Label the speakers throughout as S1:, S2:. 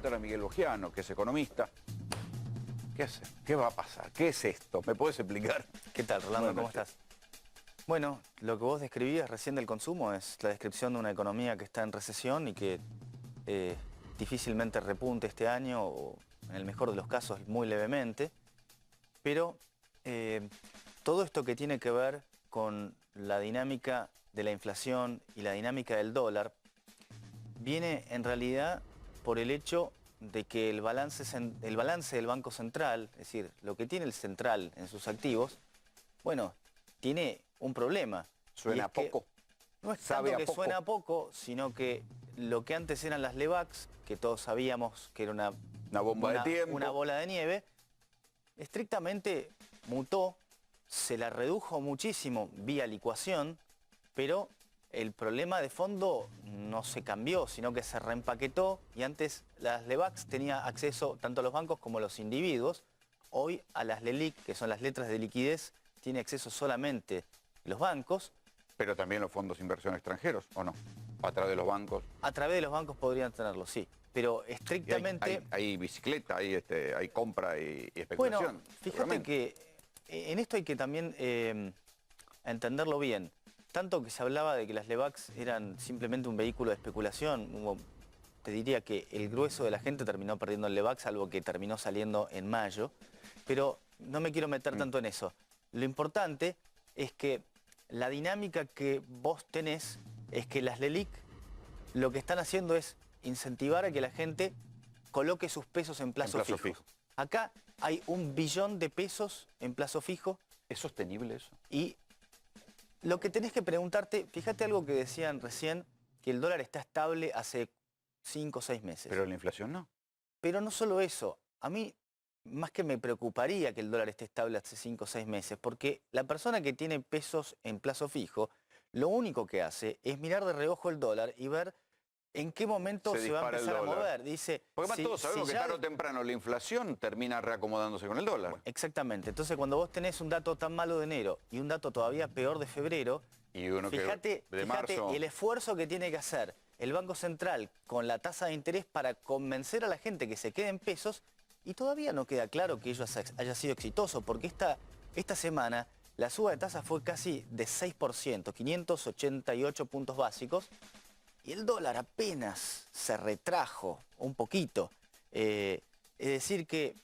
S1: preguntar a Miguel Bogiano, que es economista. ¿Qué hace? ¿Qué va a pasar? ¿Qué es esto? ¿Me puedes explicar?
S2: ¿Qué tal, Rolando? ¿Cómo estás? Bueno, lo que vos describías recién del consumo es la descripción de una economía que está en recesión y que difícilmente repunte este año, o en el mejor de los casos muy levemente. Pero todo esto que tiene que ver con la dinámica de la inflación y la dinámica del dólar viene en realidad por el hecho de que el balance del Banco Central, es decir, lo que tiene el central en sus activos, bueno, tiene un problema.
S1: Suena poco.
S2: No es tanto que suena poco, sino que lo que antes eran las LEVACs, que todos sabíamos que era una
S1: bomba de tiempo,
S2: una bola de nieve, estrictamente mutó, se la redujo muchísimo vía licuación, pero el problema de fondo no se cambió, sino que se reempaquetó, y antes las LEVACs tenía acceso tanto a los bancos como a los individuos. Hoy a las LELIQ, que son las letras de liquidez, tiene acceso solamente los bancos.
S1: Pero también los fondos de inversión extranjeros, ¿o no? ¿A través de los bancos?
S2: A través de los bancos podrían tenerlo, sí. Pero estrictamente...
S1: Hay bicicleta, hay compra y especulación.
S2: Bueno, fíjate que en esto hay que también entenderlo bien. Tanto que se hablaba de que las LEVACs eran simplemente un vehículo de especulación, te diría que el grueso de la gente terminó perdiendo el LEVAC, salvo que terminó saliendo en mayo. Pero no me quiero meter tanto en eso. Lo importante es que la dinámica que vos tenés es que las LELIQ lo que están haciendo es incentivar a que la gente coloque sus pesos en plazo fijo. Acá hay 1 billón de pesos en plazo fijo.
S1: ¿Es sostenible eso?
S2: Y lo que tenés que preguntarte, fíjate algo que decían recién, que el dólar está estable hace 5 o 6 meses.
S1: Pero la inflación no.
S2: Pero no solo eso, a mí más que me preocuparía que el dólar esté estable hace 5 o 6 meses, porque la persona que tiene pesos en plazo fijo, lo único que hace es mirar de reojo el dólar y ver en qué momento se va a empezar a mover. Dice,
S1: porque más todos sabemos que tarde o temprano la inflación termina reacomodándose con el dólar.
S2: Bueno, exactamente. Entonces cuando vos tenés un dato tan malo de enero y un dato todavía peor de febrero,
S1: y uno
S2: fíjate
S1: marzo...
S2: el esfuerzo que tiene que hacer el Banco Central con la tasa de interés para convencer a la gente que se quede en pesos, y todavía no queda claro que ello haya sido exitoso, porque esta semana la suba de tasa fue casi de 6%, 588 puntos básicos, y el dólar apenas se retrajo un poquito. Es decir que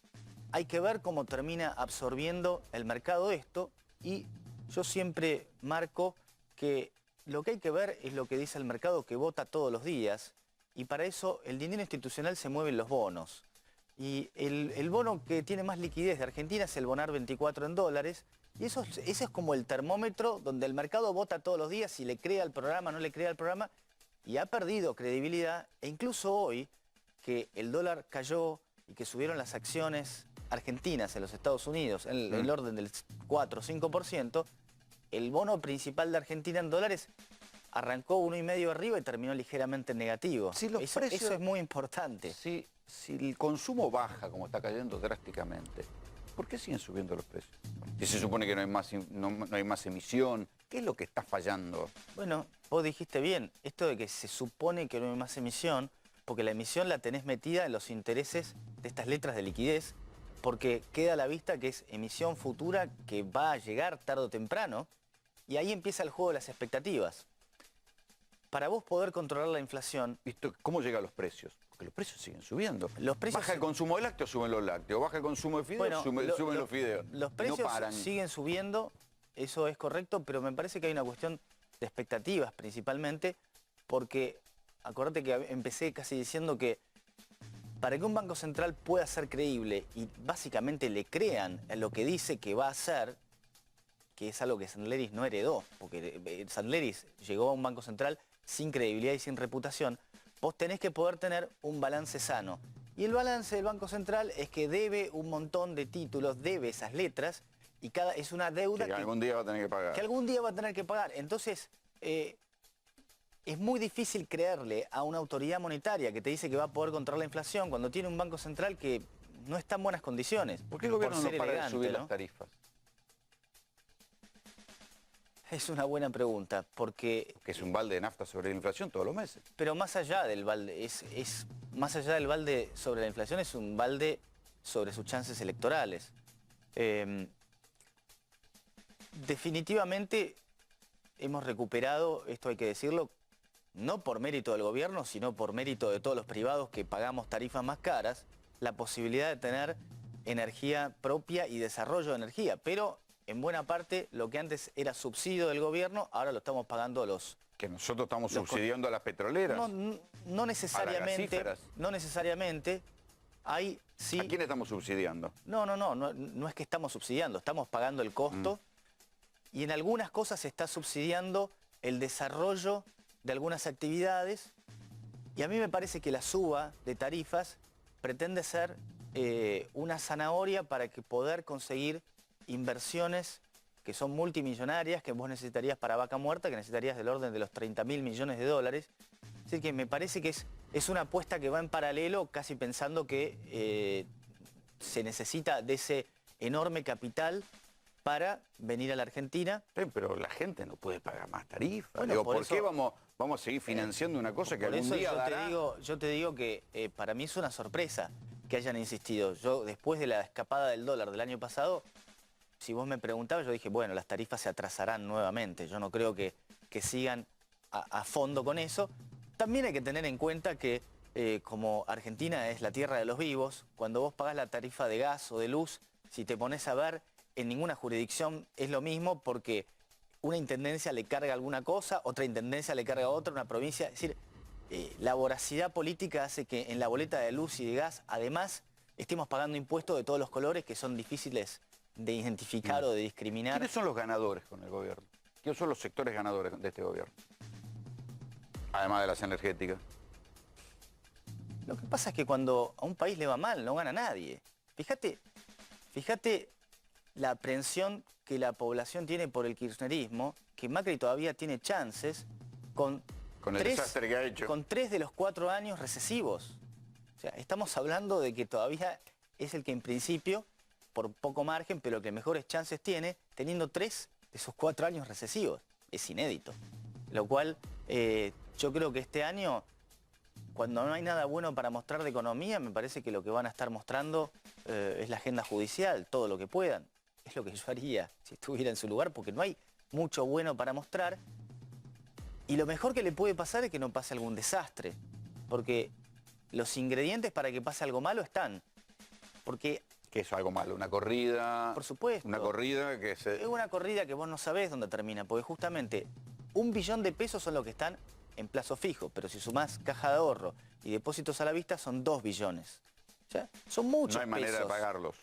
S2: hay que ver cómo termina absorbiendo el mercado esto, y yo siempre marco que lo que hay que ver es lo que dice el mercado, que vota todos los días, y para eso el dinero institucional se mueve en los bonos. Y el bono que tiene más liquidez de Argentina es el Bonar 24 en dólares, y ese es como el termómetro donde el mercado vota todos los días si le crea al programa o no le crea al programa, y ha perdido credibilidad. E incluso hoy, que el dólar cayó y que subieron las acciones argentinas en los Estados Unidos en el orden del 4 o 5%, el bono principal de Argentina en dólares arrancó 1,5 arriba y terminó ligeramente en negativo.
S1: Sí,
S2: eso es muy importante.
S1: Si el consumo baja, como está cayendo drásticamente, ¿por qué siguen subiendo los precios? Si se supone que no hay más emisión, ¿qué es lo que está fallando?
S2: Bueno, vos dijiste bien, esto de que se supone que no hay más emisión, porque la emisión la tenés metida en los intereses de estas letras de liquidez, porque queda a la vista que es emisión futura que va a llegar tarde o temprano, y ahí empieza el juego de las expectativas. Para vos poder controlar la inflación...
S1: ¿Cómo llegan los precios? Porque los precios siguen subiendo.
S2: Baja
S1: el consumo de lácteos, suben los lácteos. Baja el consumo de fideos, suben los fideos.
S2: Los precios siguen subiendo, eso es correcto, pero me parece que hay una cuestión de expectativas principalmente, porque acordate que empecé casi diciendo que para que un banco central pueda ser creíble y básicamente le crean en lo que dice que va a hacer, que es algo que Sandleris no heredó, porque Sandleris llegó a un banco central sin credibilidad y sin reputación, vos tenés que poder tener un balance sano. Y el balance del Banco Central es que debe un montón de títulos, debe esas letras, y es una deuda
S1: que algún día va a tener que pagar.
S2: Que algún día va a tener que pagar. Entonces, es muy difícil creerle a una autoridad monetaria que te dice que va a poder controlar la inflación cuando tiene un Banco Central que no está en buenas condiciones.
S1: ¿Por qué el gobierno no para de subir las tarifas?
S2: Es una buena pregunta, porque...
S1: Que es un balde de nafta sobre la inflación todos los meses.
S2: Pero más allá del balde, más allá del balde sobre la inflación, es un balde sobre sus chances electorales. Definitivamente hemos recuperado, esto hay que decirlo, no por mérito del gobierno, sino por mérito de todos los privados que pagamos tarifas más caras, la posibilidad de tener energía propia y desarrollo de energía. Pero en buena parte lo que antes era subsidio del gobierno, ahora lo estamos pagando los...
S1: Que nosotros estamos subsidiando a las petroleras.
S2: No necesariamente.
S1: A las gasíferas.
S2: No necesariamente. Hay, sí.
S1: ¿A quién estamos subsidiando?
S2: No es que estamos subsidiando, estamos pagando el costo y en algunas cosas se está subsidiando el desarrollo de algunas actividades y a mí me parece que la suba de tarifas pretende ser una zanahoria para que poder conseguir inversiones que son multimillonarias, que vos necesitarías para Vaca Muerta, que necesitarías del orden de los 30.000 millones de dólares. Así que me parece que es una apuesta que va en paralelo, casi pensando que se necesita de ese enorme capital para venir a la Argentina.
S1: Sí, pero la gente no puede pagar más tarifas.
S2: Bueno,
S1: Digo,
S2: por
S1: ¿por
S2: eso-
S1: qué vamos a seguir financiando una cosa que
S2: Por
S1: algún
S2: eso
S1: día dará?
S2: yo te digo que para mí es una sorpresa que hayan insistido. Yo, después de la escapada del dólar del año pasado, si vos me preguntabas, yo dije, bueno, las tarifas se atrasarán nuevamente. Yo no creo que sigan a fondo con eso. También hay que tener en cuenta que como Argentina es la tierra de los vivos, cuando vos pagás la tarifa de gas o de luz, si te pones a ver, en ninguna jurisdicción es lo mismo porque una intendencia le carga alguna cosa, otra intendencia le carga otra, una provincia. Es decir, la voracidad política hace que en la boleta de luz y de gas, además, estemos pagando impuestos de todos los colores que son difíciles de identificar o de discriminar.
S1: ¿Quiénes son los ganadores con el gobierno? ¿Quiénes son los sectores ganadores de este gobierno? Además de las energéticas.
S2: Lo que pasa es que cuando a un país le va mal, no gana nadie. Fíjate la aprensión que la población tiene por el kirchnerismo, que Macri todavía tiene chances con
S1: el desastre que ha hecho.
S2: Con 3 de los 4 años recesivos. O sea, estamos hablando de que todavía es el que en principio, por poco margen, pero que mejores chances tiene, teniendo 3 de esos 4 años recesivos. Es inédito. Lo cual, yo creo que este año, cuando no hay nada bueno para mostrar de economía, me parece que lo que van a estar mostrando es la agenda judicial, todo lo que puedan. Es lo que yo haría si estuviera en su lugar, porque no hay mucho bueno para mostrar. Y lo mejor que le puede pasar es que no pase algún desastre, porque los ingredientes para que pase algo malo están. Porque...
S1: ¿Qué es algo malo? ¿Una corrida?
S2: Por supuesto.
S1: Una corrida que se...
S2: Es una corrida que vos no sabés dónde termina, porque justamente 1 billón de pesos son los que están en plazo fijo, pero si sumás caja de ahorro y depósitos a la vista son 2 billones. O sea, son muchos pesos.
S1: No hay manera de pagarlos.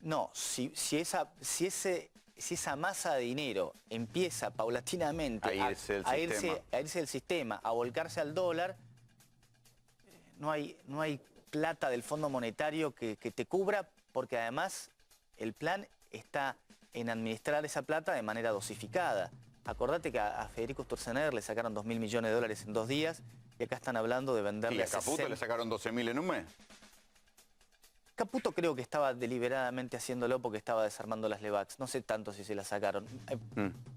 S2: No, si esa masa de dinero empieza paulatinamente a irse del sistema, a volcarse al dólar, no hay plata del Fondo Monetario que te cubra, porque además el plan está en administrar esa plata de manera dosificada. Acordate que a Federico Sturzenegger le sacaron 2.000 millones de dólares en 2 días y acá están hablando de venderle
S1: ¿Y a Caputo le sacaron 12.000 en un mes?
S2: Caputo creo que estaba deliberadamente haciéndolo porque estaba desarmando las Levax. No sé tanto si se las sacaron.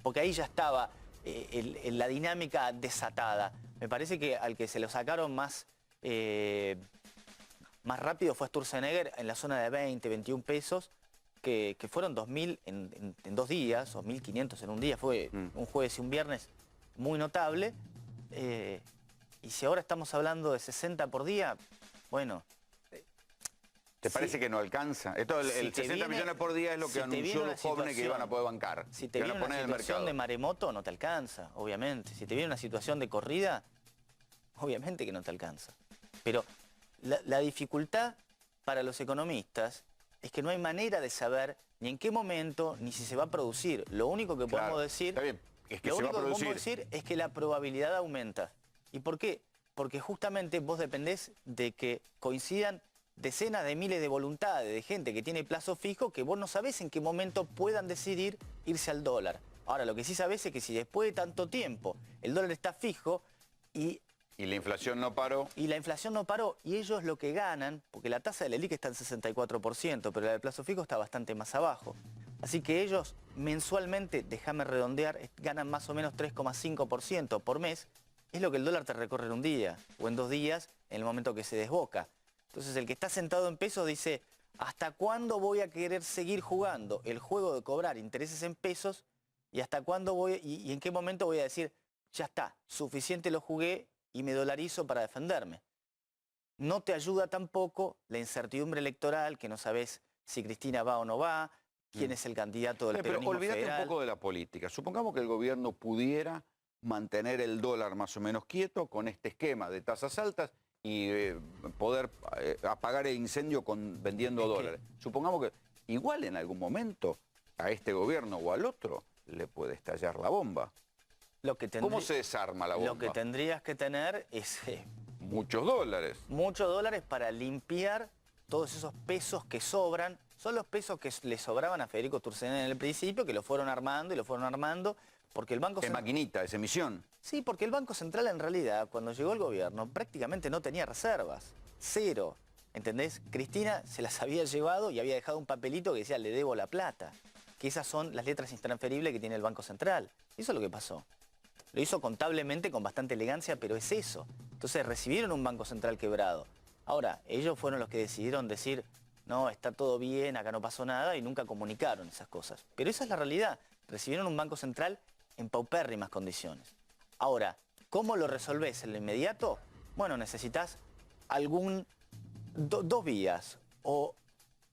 S2: Porque ahí ya estaba la dinámica desatada. Me parece que al que se lo sacaron más rápido fue Sturzenegger en la zona de 20, 21 pesos, que fueron 2.000 en 2 días, o 1.500 en un día. Fue un jueves y un viernes muy notable. Y si ahora estamos hablando de 60 por día, bueno...
S1: ¿Te parece que no alcanza? Esto, el 60 millones por día es lo que anunció los jóvenes que iban a poder bancar.
S2: Si te viene una situación de maremoto, no te alcanza, obviamente. Si te viene una situación de corrida, obviamente que no te alcanza. Pero la dificultad para los economistas es que no hay manera de saber ni en qué momento, ni si se va a producir. Lo único que podemos decir...
S1: Está bien, es que
S2: lo
S1: se va a
S2: único que
S1: producir.
S2: podemos decir es que la probabilidad aumenta. ¿Y por qué? Porque justamente vos dependés de que coincidan decenas de miles de voluntades de gente que tiene plazo fijo que vos no sabés en qué momento puedan decidir irse al dólar. Ahora, lo que sí sabés es que si después de tanto tiempo el dólar está fijo y
S1: la inflación no paró.
S2: Y la inflación no paró. Y ellos lo que ganan, porque la tasa del ELIC está en 64%, pero la del plazo fijo está bastante más abajo. Así que ellos mensualmente, déjame redondear, ganan más o menos 3,5% por mes. Es lo que el dólar te recorre en un día o en 2 días en el momento que se desboca. Entonces el que está sentado en pesos dice, ¿hasta cuándo voy a querer seguir jugando el juego de cobrar intereses en pesos? ¿Y hasta cuándo voy y en qué momento voy a decir, ya está, suficiente lo jugué y me dolarizo para defenderme? No te ayuda tampoco la incertidumbre electoral, que no sabes si Cristina va o no va, quién es el candidato del peronismo
S1: Pero olvídate
S2: federal.
S1: un poco de la política. Supongamos que el gobierno pudiera mantener el dólar más o menos quieto con este esquema de tasas altas y poder apagar el incendio vendiendo dólares. Supongamos que igual en algún momento a este gobierno o al otro le puede estallar la bomba. ¿Cómo se desarma la bomba?
S2: Lo que tendrías que tener es
S1: muchos dólares.
S2: Muchos dólares para limpiar todos esos pesos que sobran. Son los pesos que le sobraban a Federico Sturzenegger en el principio, que lo fueron armando y lo fueron armando, porque el Banco Central...
S1: maquinita, es emisión.
S2: Sí, porque el Banco Central en realidad, cuando llegó el gobierno, prácticamente no tenía reservas. Cero. ¿Entendés? Cristina se las había llevado y había dejado un papelito que decía, le debo la plata. Que esas son las letras intransferibles que tiene el Banco Central. Eso es lo que pasó. Lo hizo contablemente con bastante elegancia, pero es eso. Entonces recibieron un Banco Central quebrado. Ahora, ellos fueron los que decidieron decir, no, está todo bien, acá no pasó nada, y nunca comunicaron esas cosas. Pero esa es la realidad. Recibieron un Banco Central en paupérrimas condiciones. Ahora, ¿cómo lo resolvés en lo inmediato? Bueno, necesitas dos vías. O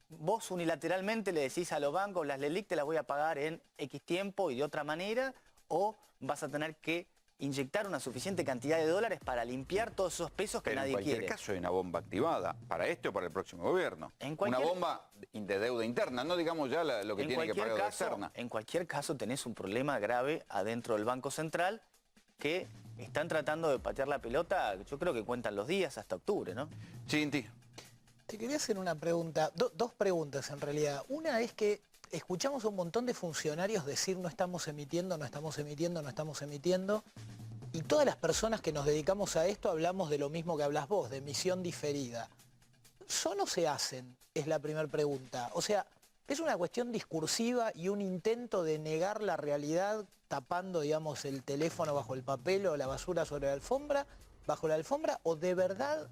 S2: vos unilateralmente le decís a los bancos, las LELIQ te las voy a pagar en X tiempo y de otra manera, o vas a tener que inyectar una suficiente cantidad de dólares para limpiar todos esos pesos que nadie quiere.
S1: En cualquier caso hay una bomba activada, para este o para el próximo gobierno. Una bomba de deuda interna, no digamos ya lo que tiene que pagar deuda externa.
S2: En cualquier caso tenés un problema grave adentro del Banco Central que están tratando de patear la pelota, yo creo que cuentan los días hasta octubre, ¿no?
S1: Chinti.
S3: Te quería hacer una pregunta, dos preguntas en realidad. Una es que escuchamos a un montón de funcionarios decir no estamos emitiendo, no estamos emitiendo, no estamos emitiendo. Y todas las personas que nos dedicamos a esto hablamos de lo mismo que hablas vos, de emisión diferida. ¿Son o se hacen? Es la primera pregunta. O sea, ¿es una cuestión discursiva y un intento de negar la realidad tapando, digamos, el teléfono bajo el papel o la basura sobre la alfombra, bajo la alfombra? ¿O de verdad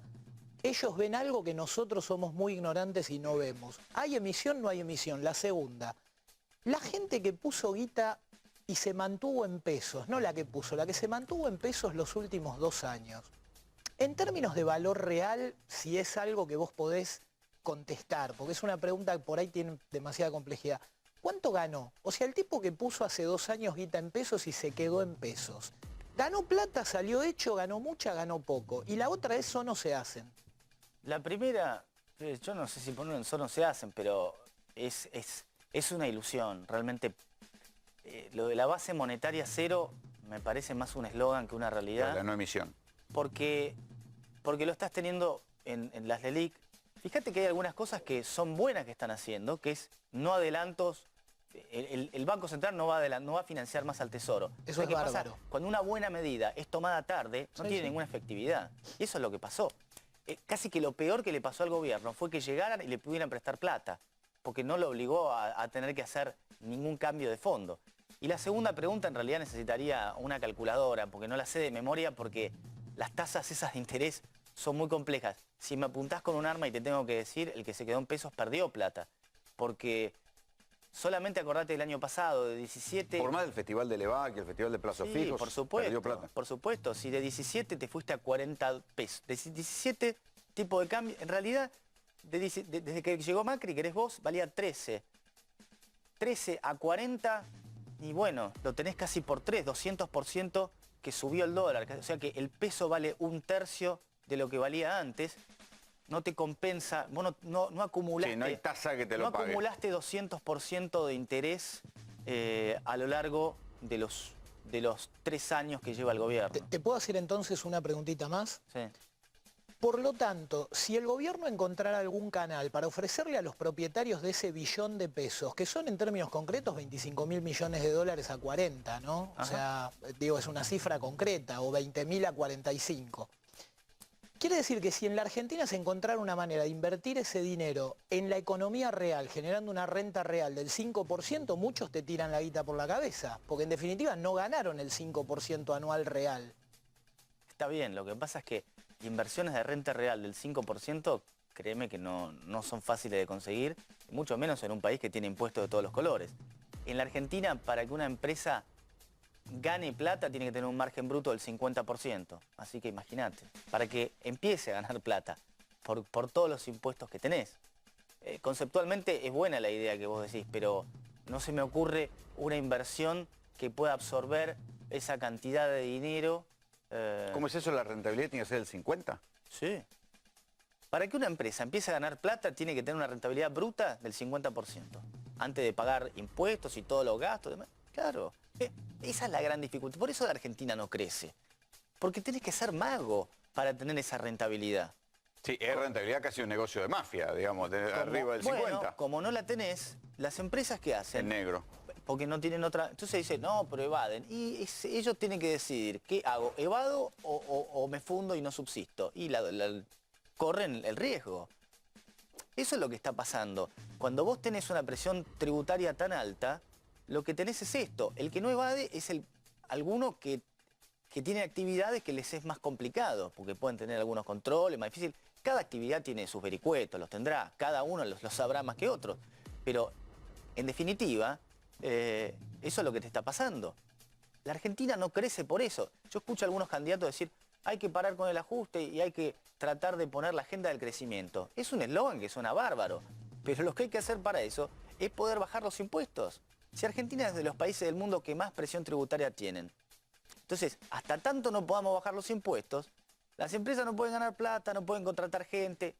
S3: ellos ven algo que nosotros somos muy ignorantes y no vemos? ¿Hay emisión o no hay emisión? La segunda, la gente que puso guita y se mantuvo en pesos, no la que puso, la que se mantuvo en pesos los últimos 2 años. En términos de valor real, si es algo que vos podés contestar, porque es una pregunta que por ahí tiene demasiada complejidad. ¿Cuánto ganó? O sea, el tipo que puso hace 2 años guita en pesos y se quedó en pesos. ¿Ganó plata, salió hecho, ganó mucha, ganó poco? Y la otra es, ¿o no se hacen?
S2: La primera, yo no sé si poner en no se hacen, pero es una ilusión. Realmente, lo de la base monetaria cero me parece más un eslogan que una realidad.
S1: La no emisión.
S2: Porque lo estás teniendo en las LELIQ. Fíjate que hay algunas cosas que son buenas que están haciendo, que es no adelantos. El Banco Central no va a financiar más al Tesoro.
S3: Eso es bárbaro.
S2: Pasa? Cuando una buena medida es tomada tarde, no tiene ninguna efectividad. Y eso es lo que pasó. Casi que lo peor que le pasó al gobierno fue que llegaran y le pudieran prestar plata, porque no lo obligó a tener que hacer ningún cambio de fondo. Y la segunda pregunta en realidad necesitaría una calculadora, porque no la sé de memoria, porque las tasas esas de interés son muy complejas. Si me apuntás con un arma y te tengo que decir, el que se quedó en pesos perdió plata, porque solamente acordate del año pasado, de 17...
S1: Por más del Festival de Levaque, el Festival de Plazos Fijos,
S2: por supuesto,
S1: perdió plata.
S2: Por supuesto, si de 17 te fuiste a 40 pesos, de 17 tipo de cambio, en realidad, desde que llegó Macri, querés vos, valía 13. 13 a 40, y bueno, lo tenés casi por 3, 200% que subió el dólar. O sea que el peso vale 1/3 de lo que valía antes. No te compensa, vos no acumulaste...
S1: Sí, no hay tasa que te lo pague.
S2: No acumulaste 200% de interés a lo largo de los 3 años que lleva el gobierno.
S3: ¿Te puedo hacer entonces una preguntita más?
S2: Sí.
S3: Por lo tanto, si el gobierno encontrara algún canal para ofrecerle a los propietarios de ese billón de pesos, que son en términos concretos 25.000 millones de dólares a 40, ¿no? Ajá. O sea, digo, es una cifra concreta, o 20.000 a 45. Quiere decir que si en la Argentina se encontrara una manera de invertir ese dinero en la economía real, generando una renta real del 5%, muchos te tiran la guita por la cabeza, porque en definitiva no ganaron el 5% anual real.
S2: Está bien, lo que pasa es que inversiones de renta real del 5%, créeme que no son fáciles de conseguir, mucho menos en un país que tiene impuestos de todos los colores. En la Argentina, para que una empresa gane plata, tiene que tener un margen bruto del 50%. Así que imagínate, para que empiece a ganar plata por todos los impuestos que tenés. Conceptualmente es buena la idea que vos decís, pero no se me ocurre una inversión que pueda absorber esa cantidad de dinero.
S1: ¿Cómo es eso? ¿La rentabilidad tiene que ser el 50%?
S2: Sí. Para que una empresa empiece a ganar plata, tiene que tener una rentabilidad bruta del 50%. Antes de pagar impuestos y todos los gastos. Demás. Claro, esa es la gran dificultad. Por eso la Argentina no crece. Porque tenés que ser mago para tener esa rentabilidad.
S1: Sí, es rentabilidad casi un negocio de mafia, digamos, arriba del 50%.
S2: Bueno, como no la tenés, las empresas que hacen...
S1: En negro.
S2: Porque no tienen otra... Entonces dicen, no, pero evaden. Y ellos tienen que decidir, ¿qué hago? ¿Evado o me fundo y no subsisto? Y corren el riesgo. Eso es lo que está pasando. Cuando vos tenés una presión tributaria tan alta, lo que tenés es esto. El que no evade es alguno que tiene actividades que les es más complicado, porque pueden tener algunos controles, más difícil. Cada actividad tiene sus vericuetos, los tendrá. Cada uno los sabrá más que otros. Pero, en definitiva... eso es lo que te está pasando. La Argentina no crece por eso. Yo escucho a algunos candidatos decir, hay que parar con el ajuste y hay que tratar de poner la agenda del crecimiento. Es un eslogan que suena bárbaro, pero lo que hay que hacer para eso es poder bajar los impuestos. Si Argentina es de los países del mundo que más presión tributaria tienen. Entonces, hasta tanto no podamos bajar los impuestos, las empresas no pueden ganar plata, no pueden contratar gente.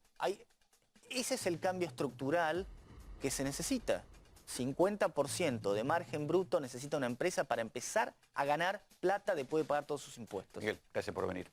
S2: Ese es el cambio estructural que se necesita. 50% de margen bruto necesita una empresa para empezar a ganar plata después de pagar todos sus impuestos.
S1: Miguel, gracias por venir.